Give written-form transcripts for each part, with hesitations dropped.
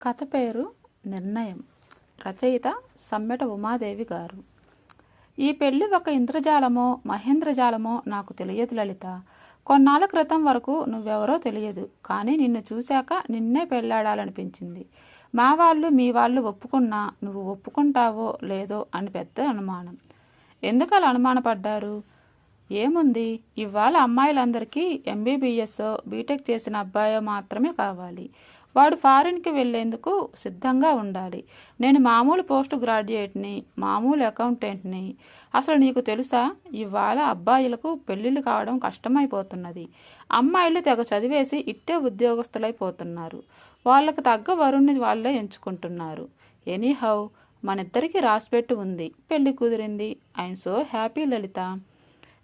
కథ పేరు నిర్ణయం. రచయిత సమ్మెట ఉమాదేవి గారు. ఈ పెళ్లి ఒక ఇంద్రజాలమో మహేంద్రజాలమో నాకు తెలియదు లలిత. కొన్నాళ్ళ క్రితం వరకు నువ్వెవరో తెలియదు, కానీ నిన్ను చూశాక నిన్నే పెళ్ళాడాలనిపించింది. మా వాళ్ళు మీ వాళ్ళు ఒప్పుకున్నా నువ్వు ఒప్పుకుంటావో లేదో అని పెద్ద అనుమానం. ఎందుకు అలా అనుమానపడ్డారు? ఏముంది, ఇవాళ అమ్మాయిలందరికీ ఎంబీబీఎస్ బీటెక్ చేసిన అబ్బాయో మాత్రమే కావాలి. వాడు ఫారిన్కి వెళ్లేందుకు సిద్ధంగా ఉండాలి. నేను మామూలు పోస్ట్ గ్రాడ్యుయేట్ని, మామూలు అకౌంటెంట్ని. అసలు నీకు తెలుసా, ఇవాళ అబ్బాయిలకు పెళ్ళిళ్ళు కావడం కష్టమైపోతున్నది. అమ్మాయిలు తెగ చదివేసి ఇట్టే ఉద్యోగస్తులైపోతున్నారు. వాళ్ళకు తగ్గ వరుణ్ణి వాళ్ళే ఎంచుకుంటున్నారు. ఎనీహౌ, మనిద్దరికీ రాసిపెట్టు ఉంది, పెళ్లి కుదిరింది. ఐఎమ్ సో హ్యాపీ లలిత.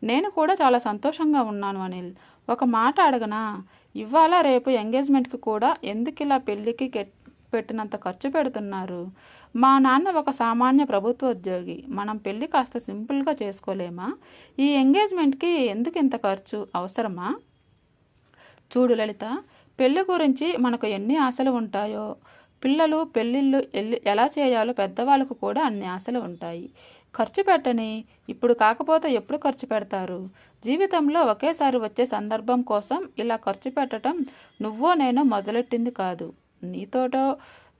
నేను కూడా చాలా సంతోషంగా ఉన్నాను అనిల్. ఒక మాట అడగనా? ఇవాళ రేపు ఎంగేజ్మెంట్కి కూడా ఎందుకు ఇలా పెళ్ళికి పెట్టినంత ఖర్చు పెడుతున్నారు? మా నాన్న ఒక సామాన్య ప్రభుత్వ ఉద్యోగి. మనం పెళ్ళి కాస్త సింపుల్గా చేసుకోలేమా? ఈ ఎంగేజ్మెంట్కి ఎందుకు ఇంత ఖర్చు అవసరమా? చూడు లలిత, పెళ్ళి గురించి మనకు ఎన్ని ఆశలు ఉంటాయో, పిల్లలు పెళ్ళిళ్ళు ఎలా చేయాలో పెద్దవాళ్ళకు కూడా అన్ని ఆశలు ఉంటాయి. ఖర్చు పెట్టని, ఇప్పుడు కాకపోతే ఎప్పుడు ఖర్చు పెడతారు? జీవితంలో ఒకేసారి వచ్చే సందర్భం కోసం ఇలా ఖర్చు పెట్టడం నువ్వో నేనో మొదలెట్టింది కాదు.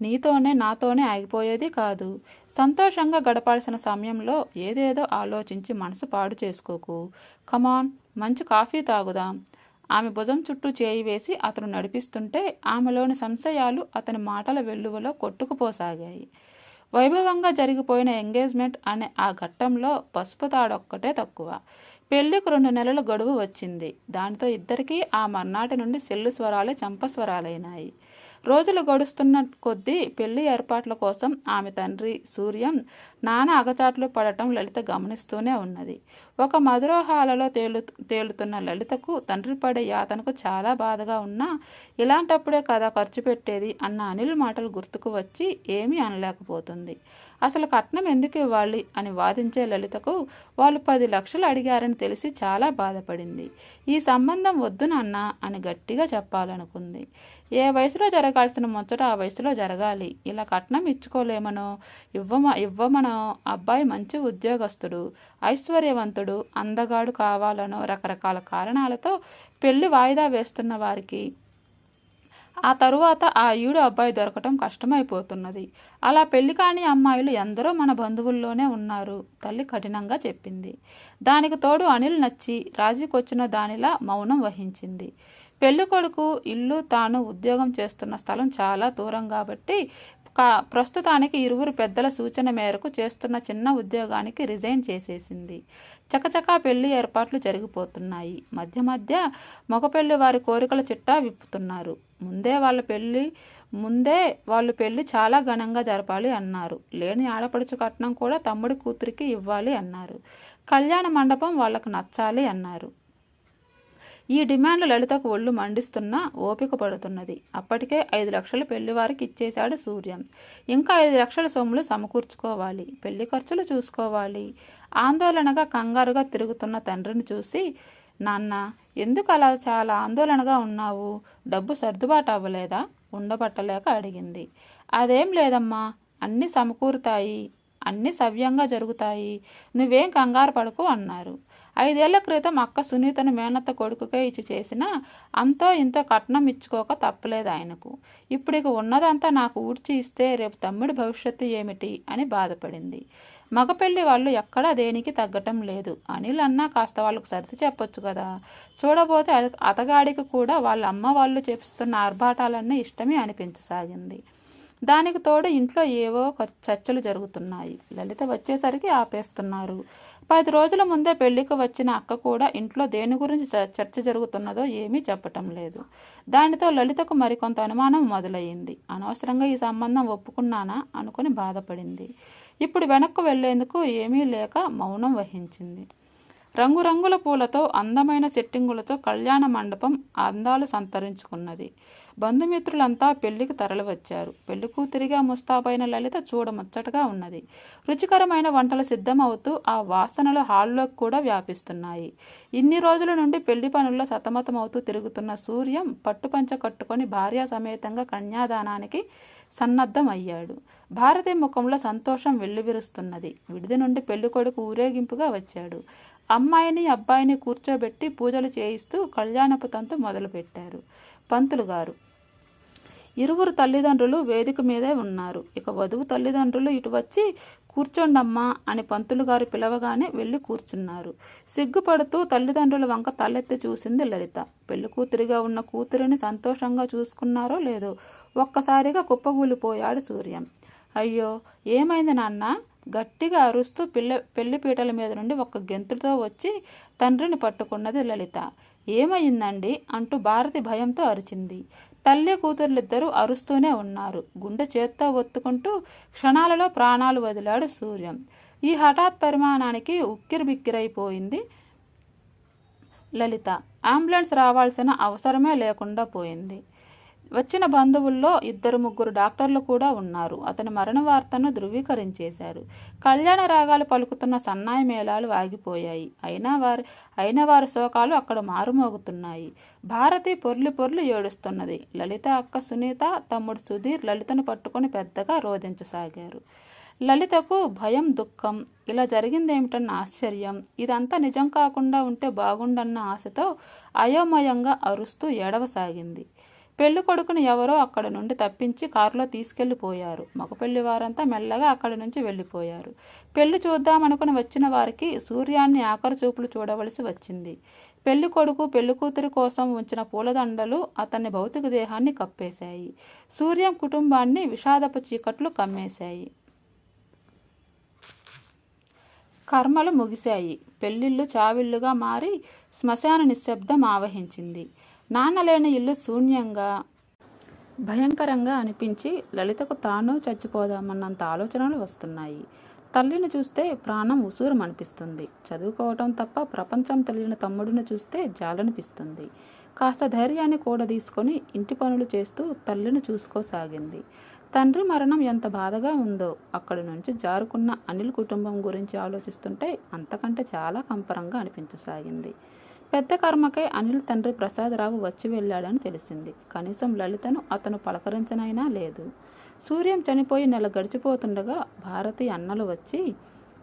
నీతోనే నాతోనే ఆగిపోయేది కాదు. సంతోషంగా గడపాల్సిన సమయంలో ఏదేదో ఆలోచించి మనసు పాడు చేసుకోకు. కమాన్, మంచి కాఫీ తాగుదాం. ఆమె భుజం చుట్టూ చేయి వేసి అతను నడిపిస్తుంటే ఆమెలోని సంశయాలు అతని మాటల వెల్లువలో కొట్టుకుపోసాగాయి. వైభవంగా జరిగిపోయిన ఎంగేజ్మెంట్ అనే ఆ ఘట్టంలో పసుపు తాడొక్కటే తక్కువ. పెళ్లికి 2 నెలల గడువు వచ్చింది. దానితో ఇద్దరికీ ఆ మర్నాటి నుండి సెల్లు స్వరాలే చంపస్వరాలైనాయి. రోజులు గడుస్తున్న కొద్దీ పెళ్లి ఏర్పాట్ల కోసం ఆమె తండ్రి సూర్యం నానా అగచాట్లు పడటం లలిత గమనిస్తూనే ఉన్నది. ఒక మధురోహాలలో తేలుతున్న లలితకు తండ్రి పడే యాతనకు చాలా బాధగా ఉన్నా, ఇలాంటప్పుడే కదా ఖర్చు పెట్టేది అన్న అనిల్ మాటలు గుర్తుకు వచ్చి ఏమీ అనలేకపోతుంది. అసలు కట్నం ఎందుకు ఇవ్వాలి అని వాదించే లలితకు వాళ్ళు 10 లక్షలు అడిగారని తెలిసి చాలా బాధపడింది. ఈ సంబంధం వద్దు నాన్న అని గట్టిగా చెప్పాలనుకుంది. ఏ వయసులో జరగాల్సిన ముచ్చట ఆ వయసులో జరగాలి. ఇలా కట్నం ఇచ్చుకోలేమనో ఇవ్వమనో, అబ్బాయి మంచి ఉద్యోగస్తుడు, ఐశ్వర్యవంతుడు, అందగాడు కావాలనో రకరకాల కారణాలతో పెళ్లి వాయిదా వేస్తున్న వారికి ఆ తరువాత ఆ ఈడు అబ్బాయి దొరకటం కష్టమైపోతున్నది. అలా పెళ్లి కాని అమ్మాయిలు ఎందరో మన బంధువుల్లోనే ఉన్నారు, తల్లి కఠినంగా చెప్పింది. దానికి తోడు అనిల్ నచ్చి రాజీకొచ్చిన దానిలా మౌనం వహించింది. పెళ్లి కొడుకు ఇల్లు తాను ఉద్యోగం చేస్తున్న స్థలం చాలా దూరం కాబట్టి ప్రస్తుతానికి ఇరువురు పెద్దల సూచన మేరకు చేస్తున్న చిన్న ఉద్యోగానికి రిజైన్ చేసేసింది. చకచకా పెళ్లి ఏర్పాట్లు జరిగిపోతున్నాయి. మధ్య మధ్య మగపెళ్లి వారి కోరికల చిట్టా విప్పుతున్నారు. ముందే వాళ్ళు పెళ్లి చాలా ఘనంగా జరపాలి అన్నారు. లేని ఆడపడుచు కట్నం కూడా తమ్ముడి కూతురికి ఇవ్వాలి అన్నారు. కళ్యాణ మండపం వాళ్లకు నచ్చాలి అన్నారు. ఈ డిమాండ్లు లలితకు ఒళ్ళు మండిస్తున్నా ఓపిక పడుతున్నది. అప్పటికే 5 లక్షలు పెళ్లివారికి ఇచ్చేశాడు సూర్యం. ఇంకా 5 లక్షల సొమ్ములు సమకూర్చుకోవాలి. పెళ్లి ఖర్చులు చూసుకోవాలి. ఆందోళనగా కంగారుగా తిరుగుతున్న తండ్రిని చూసి, నాన్న, ఎందుకు అలా చాలా ఆందోళనగా ఉన్నావు? డబ్బు సర్దుబాటు అవ్వలేదా? ఉండబట్టలేక అడిగింది. అదేం లేదమ్మా, అన్నీ సమకూరుతాయి, అన్నీ సవ్యంగా జరుగుతాయి, నువ్వేం కంగారు పడకు అన్నారు. 5 ఏళ్ల క్రితం అక్క సునీతను మేనత్త కొడుకుకే ఇచ్చి చేసినా అంతో ఇంతో కట్నం ఇచ్చుకోక తప్పలేదు ఆయనకు. ఇప్పుడు ఇక ఉన్నదంతా నాకు ఊడ్చి ఇస్తే రేపు తమ్ముడి భవిష్యత్తు ఏమిటి అని బాధపడింది. మగపెళ్లి వాళ్ళు ఎక్కడా దేనికి తగ్గటం లేదు. అనిల్ అన్నా కాస్త వాళ్ళకు సర్ది చెప్పొచ్చు కదా. చూడబోతే అతగాడికి కూడా వాళ్ళ అమ్మ వాళ్ళు చేపిస్తున్న ఆర్భాటాలన్నీ ఇష్టమే అనిపించసాగింది. దానికి తోడు ఇంట్లో ఏవో చర్చలు జరుగుతున్నాయి. లలిత వచ్చేసరికి ఆపేస్తున్నారు. 10 రోజుల ముందే పెళ్లికి వచ్చిన అక్క కూడా ఇంట్లో దేని గురించి చర్చ జరుగుతున్నదో ఏమీ చెప్పటం లేదు. దానితో లలితకు మరికొంత అనుమానం మొదలయ్యింది. అనవసరంగా ఈ సంబంధం ఒప్పుకున్నానా అనుకుని బాధపడింది. ఇప్పుడు వెనక్కు వెళ్లేందుకు ఏమీ లేక మౌనం వహించింది. రంగురంగుల పూలతో అందమైన సెట్టింగులతో కళ్యాణ మండపం అందాలు సంతరించుకున్నది. బంధుమిత్రులంతా పెళ్లికి తరలివచ్చారు. పెళ్లి కూతురిగా ముస్తాబైన లలిత చూడముచ్చటగా ఉన్నది. రుచికరమైన వంటలు సిద్ధమవుతూ ఆ వాసనలు హాల్లోకి కూడా వ్యాపిస్తున్నాయి. ఇన్ని రోజుల నుండి పెళ్లి పనుల్లో సతమతమవుతూ తిరుగుతున్న సూర్యం పట్టుపంచ కట్టుకొని భార్యా సమేతంగా కన్యాదానానికి సన్నద్ధం అయ్యాడు. భారతి ముఖంలో సంతోషం వెల్లివిరుస్తున్నది. విడిది నుండి పెళ్ళికొడుకు ఊరేగింపుగా వచ్చాడు. అమ్మాయిని అబ్బాయిని కూర్చోబెట్టి పూజలు చేయిస్తూ కళ్యాణపు తంతు మొదలుపెట్టారు. పంతులు గారు ఇరువురు తల్లిదండ్రులు వేదిక మీదే ఉన్నారు. ఇక వధువు తల్లిదండ్రులు ఇటు వచ్చి కూర్చోండమ్మా అని పంతులు గారు పిలవగానే వెళ్ళి కూర్చున్నారు. సిగ్గుపడుతూ తల్లిదండ్రుల వంక తలెత్తి చూసింది లలిత. పెళ్లి కూతురిగా ఉన్న కూతురిని సంతోషంగా చూసుకున్నారో లేదో ఒక్కసారిగా కుప్పగూలిపోయాడు సూర్యం. అయ్యో, ఏమైంది నాన్న? గట్టిగా అరుస్తూ పెళ్లిపీటల మీద నుండి ఒక్క గెంతుతో వచ్చి తండ్రిని పట్టుకున్నది లలిత. ఏమైందండి అంటూ భారతి భయంతో అరిచింది. తల్లి కూతుర్లిద్దరూ అరుస్తూనే ఉన్నారు. గుండె చేత్తో ఒత్తుకుంటూ క్షణాలలో ప్రాణాలు వదిలాడు సూర్యం. ఈ హఠాత్ పరిమాణానికి ఉక్కిరిబిక్కిరైపోయింది లలిత. అంబులెన్స్ రావాల్సిన అవసరమే లేకుండా పోయింది. వచ్చిన బంధువుల్లో 2-3 డాక్టర్లు కూడా ఉన్నారు. అతని మరణ వార్తను ధృవీకరించేశారు. కళ్యాణ రాగాలు పలుకుతున్న సన్నాయి మేళాలు ఆగిపోయాయి. అయిన వారి శోకాలు అక్కడ మారుమోగుతున్నాయి. భారతి పొర్లి ఏడుస్తున్నది. లలిత అక్క సునీత, తమ్ముడు సుధీర్ లలితను పట్టుకొని పెద్దగా రోధించసాగారు. లలితకు భయం, దుఃఖం, ఇలా జరిగిందేమిటన్న ఆశ్చర్యం, ఇదంతా నిజం కాకుండా ఉంటే బాగుండన్న ఆశతో అయోమయంగా అరుస్తూ ఏడవసాగింది. పెళ్లి కొడుకుని ఎవరో అక్కడి నుండి తప్పించి కారులో తీసుకెళ్లిపోయారు. మగపెళ్లి వారంతా మెల్లగా అక్కడి నుంచి వెళ్ళిపోయారు. పెళ్లి చూద్దామనుకుని వచ్చిన వారికి సూర్యాన్ని ఆఖరు చూపులు చూడవలసి వచ్చింది. పెళ్లి కొడుకు పెళ్లి కూతురి కోసం ఉంచిన పూలదండలు అతన్ని భౌతిక దేహాన్ని కప్పేశాయి. సూర్యం కుటుంబాన్ని విషాదపు చీకట్లు కమ్మేశాయి. కర్మలు ముగిశాయి. పెళ్లిళ్ళు చావిళ్లుగా మారి శ్మశాన నిశ్శబ్దం ఆవహించింది. నాన్న లేని ఇల్లు శూన్యంగా, భయంకరంగా అనిపించి లలితకు తాను చచ్చిపోదామన్నంత ఆలోచనలు వస్తున్నాయి. తల్లిని చూస్తే ప్రాణం ఉసూరుమనిపిస్తుంది. చదువుకోవటం తప్ప ప్రపంచం తెలియని తమ్ముడిని చూస్తే జాలనిపిస్తుంది. కాస్త ధైర్యాన్ని కూడా తీసుకొని ఇంటి పనులు చేస్తూ తల్లిని చూసుకోసాగింది. తండ్రి మరణం ఎంత బాధగా ఉందో అక్కడి నుంచి జారుకున్న అనిల్ కుటుంబం గురించి ఆలోచిస్తుంటే అంతకంటే చాలా కంపరంగా అనిపించసాగింది. పెద్ద కర్మకే అనిల్ తండ్రి ప్రసాదరావు వచ్చి వెళ్ళాడని తెలిసింది. కనీసం లలితను అతను పలకరించనైనా లేదు. సూర్యం చనిపోయి నెల గడిచిపోతుండగా భారతి అన్నలు వచ్చి,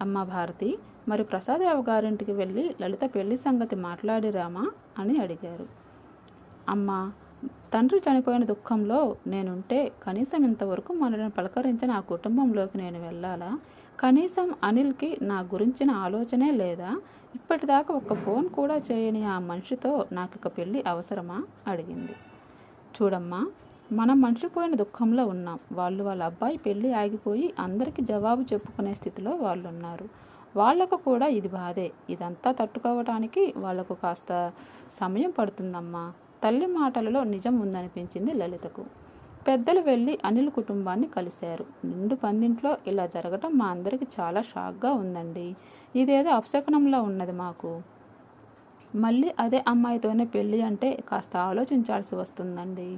అమ్మ భారతి, మరి ప్రసాదరావు గారింటికి వెళ్ళి లలిత పెళ్లి సంగతి మాట్లాడిరామా అని అడిగారు. అమ్మా, తండ్రి చనిపోయిన దుఃఖంలో నేనుంటే కనీసం ఇంతవరకు మనల్ని పలకరించిన ఆ కుటుంబంలోకి నేను వెళ్ళాలా? కనీసం అనిల్కి నా గురించిన ఆలోచనే లేదా? ఇప్పటిదాకా ఒక్క ఫోన్ కూడా చేయని ఆ మనిషితో నాకిక పెళ్ళి అవసరమా? అడిగింది. చూడమ్మా, మనం మనిషిపోయిన దుఃఖంలో ఉన్నాం. వాళ్ళ అబ్బాయి పెళ్ళి ఆగిపోయి అందరికీ జవాబు చెప్పుకునే స్థితిలో వాళ్ళున్నారు. వాళ్లకు కూడా ఇది బాధే. ఇదంతా తట్టుకోవటానికి వాళ్లకు కాస్త సమయం పడుతుందమ్మా. తల్లి మాటలలో నిజం ఉందనిపించింది లలితకు. పెద్దలు వెళ్ళి అనిల్ కుటుంబాన్ని కలిశారు. నిండు పందింట్లో ఇలా జరగటం మా అందరికీ చాలా షాక్గా ఉందండి. ఇదేదో అపశకునంలా ఉన్నది మాకు. మళ్ళీ అదే అమ్మాయితోనే పెళ్ళి అంటే కాస్త ఆలోచించాల్సి వస్తుందండి.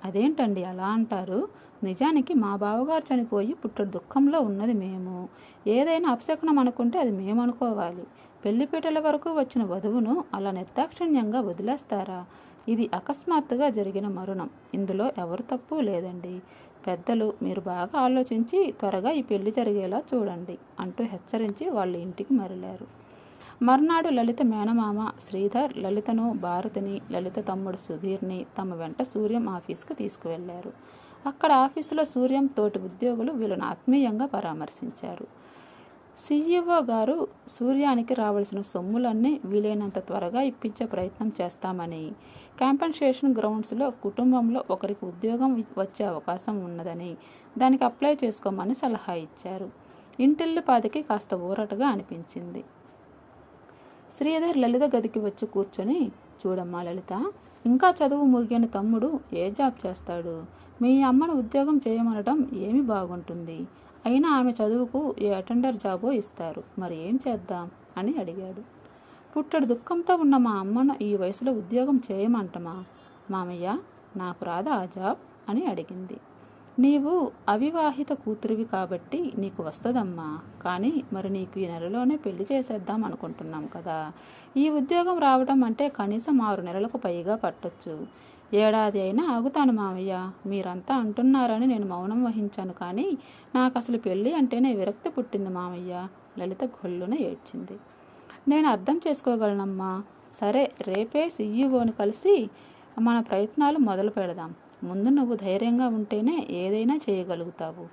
అదేంటండి అలా అంటారు? నిజానికి మా బావగారు చనిపోయి పుట్టడు దుఃఖంలో ఉన్నది మేము. ఏదైనా అపశకునం అనుకుంటే అది మేము అనుకోవాలి. పెళ్లిపీటల వరకు వచ్చిన వధువును అలా నిర్దాక్షిణ్యంగా వదిలేస్తారా? ఇది అకస్మాత్తుగా జరిగిన మరణం. ఇందులో ఎవరు తప్పు లేదండి. పెద్దలు, మీరు బాగా ఆలోచించి త్వరగా ఈ పెళ్లి జరిగేలా చూడండి అంటూ హెచ్చరించి వాళ్ళ ఇంటికి మరలారు. మర్నాడు లలిత మేనమామ శ్రీధర్ లలితను, భారతిని, లలిత తమ్ముడు సుధీర్ని తమ వెంట సూర్యం ఆఫీస్కు తీసుకువెళ్లారు. అక్కడ ఆఫీసులో సూర్యం తోటి ఉద్యోగులు వీళ్ళను ఆత్మీయంగా పరామర్శించారు. సీఈఓ గారు సూర్యానికి రావాల్సిన సొమ్ములన్నీ వీలైనంత త్వరగా ఇప్పించే ప్రయత్నం చేస్తామని, కాంపెన్సేషన్ గ్రౌండ్స్లో కుటుంబంలో ఒకరికి ఉద్యోగం వచ్చే అవకాశం ఉన్నదని, దానికి అప్లై చేసుకోమని సలహా ఇచ్చారు. ఇంటిల్లిపాదికి కాస్త ఊరటగా అనిపించింది. శ్రీధర్ లలిత గదికి వచ్చి కూర్చొని, చూడమ్మా లలిత, ఇంకా చదువు ముగియని తమ్ముడు ఏ జాబ్ చేస్తాడు? మీ అమ్మను ఉద్యోగం చేయమనడం ఏమి బాగుంటుంది? అయినా ఆమె చదువుకు ఏ అటెండర్ జాబో ఇస్తారు. మరి ఏం చేద్దాం అని అడిగాడు. పుట్టడు దుఃఖంతో ఉన్న మా అమ్మను ఈ వయసులో ఉద్యోగం చేయమంటమా? మామయ్య, నాకు రాదా ఆ జాబ్ అని అడిగింది. నీవు అవివాహిత కూతురివి కాబట్టి నీకు వస్తుందమ్మా. కానీ మరి నీకు ఈ నెలలోనే పెళ్లి చేసేద్దాం అనుకుంటున్నాం కదా. ఈ ఉద్యోగం రావడం అంటే కనీసం 6 నెలలకు పైగా పట్టొచ్చు. ఏడాది అయినా ఆగుతాను మామయ్య. మీరంతా అంటున్నారని నేను మౌనం వహించాను, కానీ నాకు అసలు పెళ్ళి అంటేనే విరక్తి పుట్టింది మామయ్య. లలిత గొల్లున ఏడ్చింది. నేను అర్థం చేసుకోగలనమ్మా. సరే, రేపే సీఈఓని కలిసి మన ప్రయత్నాలు మొదలు పెడదాం. ముందు నువ్వు ధైర్యంగా ఉంటేనే ఏదైనా చేయగలుగుతావు.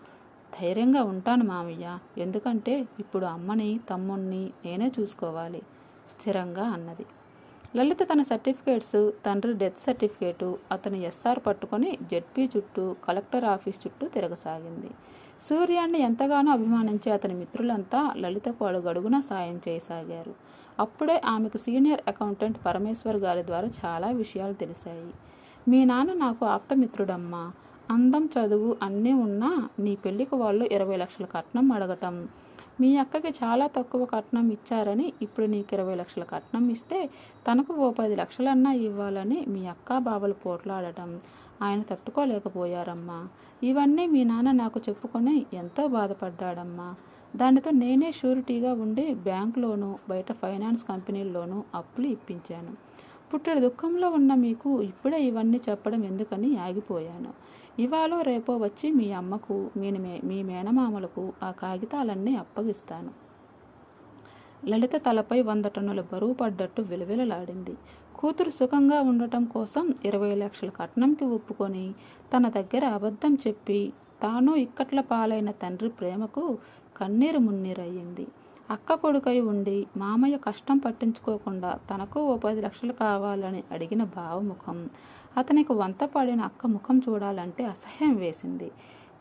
ధైర్యంగా ఉంటాను మామయ్య. ఎందుకంటే ఇప్పుడు అమ్మని తమ్ముణ్ణి నేనే చూసుకోవాలి, స్థిరంగా అన్నది. లలిత తన సర్టిఫికేట్స్, తండ్రి డెత్ సర్టిఫికేటు, అతని ఎస్ఆర్ పట్టుకొని జెడ్పీ చుట్టూ, కలెక్టర్ ఆఫీస్ చుట్టూ తిరగసాగింది. సూర్యాన్ని ఎంతగానో అభిమానించే అతని మిత్రులంతా లలితకు అడుగడుగునా సాయం చేయసాగారు. అప్పుడే ఆమెకు సీనియర్ అకౌంటెంట్ పరమేశ్వర్ గారి ద్వారా చాలా విషయాలు తెలిసాయి. మీ నాన్న నాకు ఆప్తమిత్రుడమ్మా. అందం, చదువు అన్నీ ఉన్నా నీ పెళ్లికి వాళ్ళు 20 లక్షల కట్నం అడగటం, మీ అక్కకి చాలా తక్కువ కట్నం ఇచ్చారని ఇప్పుడు నీకు 20 లక్షల కట్నం ఇస్తే తనకు ఓ 10 లక్షలన్నా ఇవ్వాలని మీ అక్క బావలు పోట్లాడటం ఆయన తట్టుకోలేకపోయారమ్మా. ఇవన్నీ మీ నాన్న నాకు చెప్పుకొని ఎంతో బాధపడ్డాడమ్మా. దానితో నేనే షూరిటీగా ఉండి బ్యాంకులోనూ బయట ఫైనాన్స్ కంపెనీల్లోనూ అప్పులు ఇప్పించాను. పుట్టెడు దుఃఖంలో ఉన్న మీకు ఇప్పుడే ఇవన్నీ చెప్పడం ఎందుకని ఆగిపోయాను. ఇవాళ రేపో వచ్చి మీ అమ్మకు, మీ మేనమామలకు ఆ కాగితాలన్నీ అప్పగిస్తాను. లలిత తలపై 100 టన్నుల బరువు పడ్డట్టు విలవిలలాడింది. కూతురు సుఖంగా ఉండటం కోసం 20 లక్షల కట్నంకి ఒప్పుకొని తన దగ్గర అబద్ధం చెప్పి తాను ఇక్కట్ల పాలైన తండ్రి ప్రేమకు కన్నీరు మున్నీరయ్యింది. అక్క కొడుకై ఉండి మామయ్య కష్టం పట్టించుకోకుండా తనకు ఓ 10 లక్షలు కావాలని అడిగిన బావముఖం, అతనికి వంత పడిన అక్క ముఖం చూడాలంటే అసహ్యం వేసింది.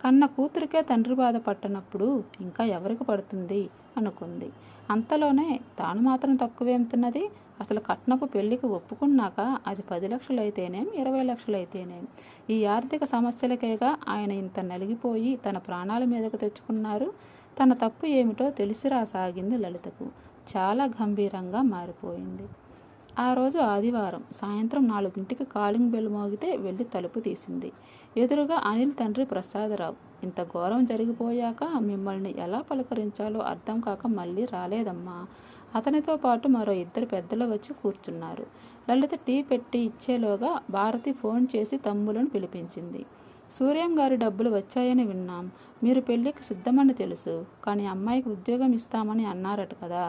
కన్న కూతురికే తండ్రి బాధ పట్టనప్పుడు ఇంకా ఎవరికి పడుతుంది అనుకుంది. అంతలోనే తాను మాత్రం తక్కువేం తిన్నది. అసలు కట్నపు పెళ్లికి ఒప్పుకున్నాక అది 10 లక్షలైతేనేం 20 లక్షలైతేనేం ఈ ఆర్థిక సమస్యలకేగా ఆయన ఇంత నలిగిపోయి తన ప్రాణాల మీదకు తెచ్చుకున్నారు. తన తప్పు ఏమిటో తెలిసి రాసాగింది లలితకు. చాలా గంభీరంగా మారిపోయింది. ఆ రోజు ఆదివారం సాయంత్రం 4 కాలింగ్ బెల్ మోగితే వెళ్ళి తలుపు తీసింది. ఎదురుగా అనిల్ తండ్రి ప్రసాదరావు. ఇంత ఘోరం జరిగిపోయాక మిమ్మల్ని ఎలా పలకరించాలో అర్థం కాక మళ్ళీ రాలేదమ్మా. అతనితో పాటు మరో 2 పెద్దలు వచ్చి కూర్చున్నారు. లలిత టీ పెట్టి ఇచ్చేలోగా భారతి ఫోన్ చేసి తమ్ములను పిలిపించింది. సూర్యం గారి డబ్బులు వచ్చాయని విన్నాం. మీరు పెళ్లికి సిద్ధమని తెలుసు, కానీ అమ్మాయికి ఉద్యోగం ఇస్తామని అన్నారట కదా,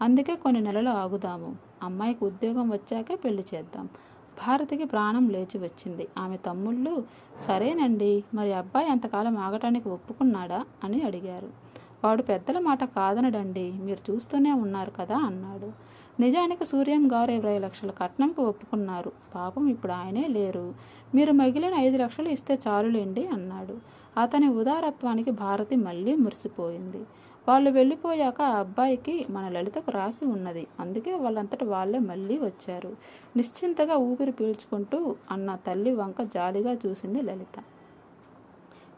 అందుకే కొన్ని నెలలు ఆగుదాము. అమ్మాయికి ఉద్యోగం వచ్చాకే పెళ్లి చేద్దాం. భారతికి ప్రాణం లేచి వచ్చింది. ఆమె తమ్ముళ్ళు సరేనండి, మరి అబ్బాయి అంతకాలం ఆగటానికి ఒప్పుకున్నాడా అని అడిగారు. వాడు పెద్దల మాట కాదనడండి, మీరు చూస్తూనే ఉన్నారు కదా అన్నాడు. నిజానికి సూర్యం గారు 20 లక్షల కట్నంకి ఒప్పుకున్నారు. పాపం ఇప్పుడు ఆయనే లేరు. మీరు మిగిలిన 5 లక్షలు ఇస్తే చాలులేండి అన్నాడు. అతని ఉదారత్వానికి భారతి మళ్ళీ మురిసిపోయింది. వాళ్ళు వెళ్ళిపోయాక ఆ అబ్బాయికి మన లలితకు రాసి ఉన్నది, అందుకే వాళ్ళంతట వాళ్ళే మళ్ళీ వచ్చారు. నిశ్చింతగా ఊపిరి పీల్చుకుంటూ అన్న తల్లి వంక జాలిగా చూసింది లలిత.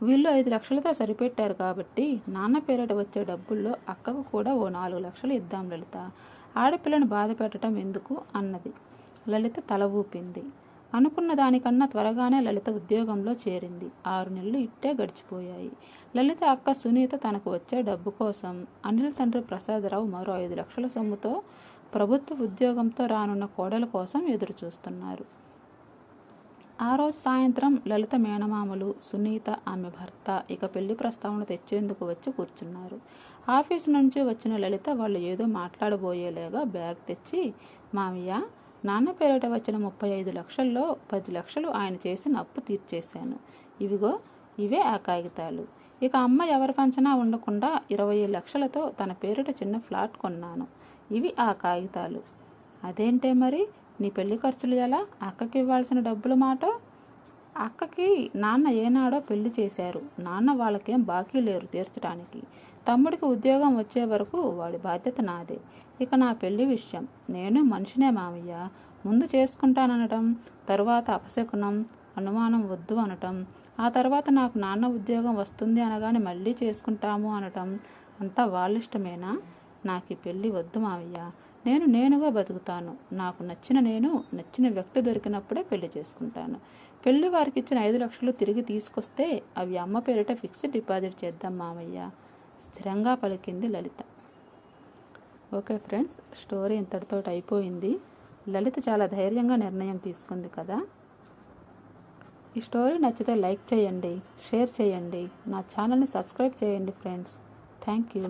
వీళ్ళు 5 లక్షలతో సరిపెట్టారు కాబట్టి నాన్న పేరిట వచ్చే డబ్బుల్లో అక్కకు కూడా ఓ 4 లక్షలు ఇద్దాం లలిత. ఆడపిల్లను బాధ పెట్టడం ఎందుకు అన్నది. లలిత తల ఊపింది. అనుకున్న దానికన్నా త్వరగానే లలిత ఉద్యోగంలో చేరింది. 6 నెలలు ఇట్టే గడిచిపోయాయి. లలిత అక్క సునీత తనకు వచ్చే డబ్బు కోసం, అనిల్ తండ్రి ప్రసాదరావు మరో 5 లక్షల సొమ్ముతో ప్రభుత్వ ఉద్యోగంతో రానున్న కోడల కోసం ఎదురు చూస్తున్నారు. ఆ రోజు సాయంత్రం లలిత మేనమామలు, సునీత, ఆమె భర్త ఇక పెళ్లి ప్రస్తావన తెచ్చేందుకు వచ్చి కూర్చున్నారు. ఆఫీసు నుంచి వచ్చిన లలిత వాళ్ళు ఏదో మాట్లాడబోయేలాగా బ్యాగ్ తెచ్చి, మామయ్య, నాన్న పేరిట వచ్చిన 35 లక్షల్లో 10 లక్షలు ఆయన చేసిన అప్పు తీర్చేశాను. ఇవిగో ఇవే ఆ కాగితాలు. ఇక అమ్మ ఎవరి పంచనా ఉండకుండా 20 లక్షలతో తన పేరిట చిన్న ఫ్లాట్ కొన్నాను. ఇవి ఆ కాగితాలు. అదేంటే మరి నీ పెళ్లి ఖర్చులు ఎలా? అక్కకి ఇవ్వాల్సిన డబ్బుల మాట? అక్కకి నాన్న ఏనాడో పెళ్లి చేశారు. నాన్న వాళ్ళకేం బాకీ లేరు తీర్చడానికి. తమ్ముడికి ఉద్యోగం వచ్చే వరకు వాడి బాధ్యత నాదే. ఇక నా పెళ్లి విషయం, నేను మనిషినే మామయ్య. ముందు చేసుకుంటాననటం, తరువాత అపశకునం, అనుమానం వద్దు అనటం, ఆ తర్వాత నాకు నాన్న ఉద్యోగం వస్తుంది అనగానే మళ్ళీ చేసుకుంటాము అనటం అంతా వాళ్ళిష్టమేనా? నాకు ఈ పెళ్ళి వద్దు మామయ్య. నేనుగా బతుకుతాను. నాకు నచ్చిన వ్యక్తి దొరికినప్పుడే పెళ్లి చేసుకుంటాను. పెళ్లి వారికి ఇచ్చిన 5 లక్షలు తిరిగి తీసుకొస్తే అవి అమ్మ పేరిట ఫిక్స్డ్ డిపాజిట్ చేద్దాం మామయ్య, స్థిరంగా పలికింది లలిత. ఓకే ఫ్రెండ్స్, స్టోరీ ఇంతటితో అయిపోయింది. లలిత చాలా ధైర్యంగా నిర్ణయం తీసుకుంది కదా. ఈ స్టోరీ నచ్చితే లైక్ చేయండి, షేర్ చేయండి, నా ఛానల్ని సబ్స్క్రైబ్ చేయండి ఫ్రెండ్స్. Thank you.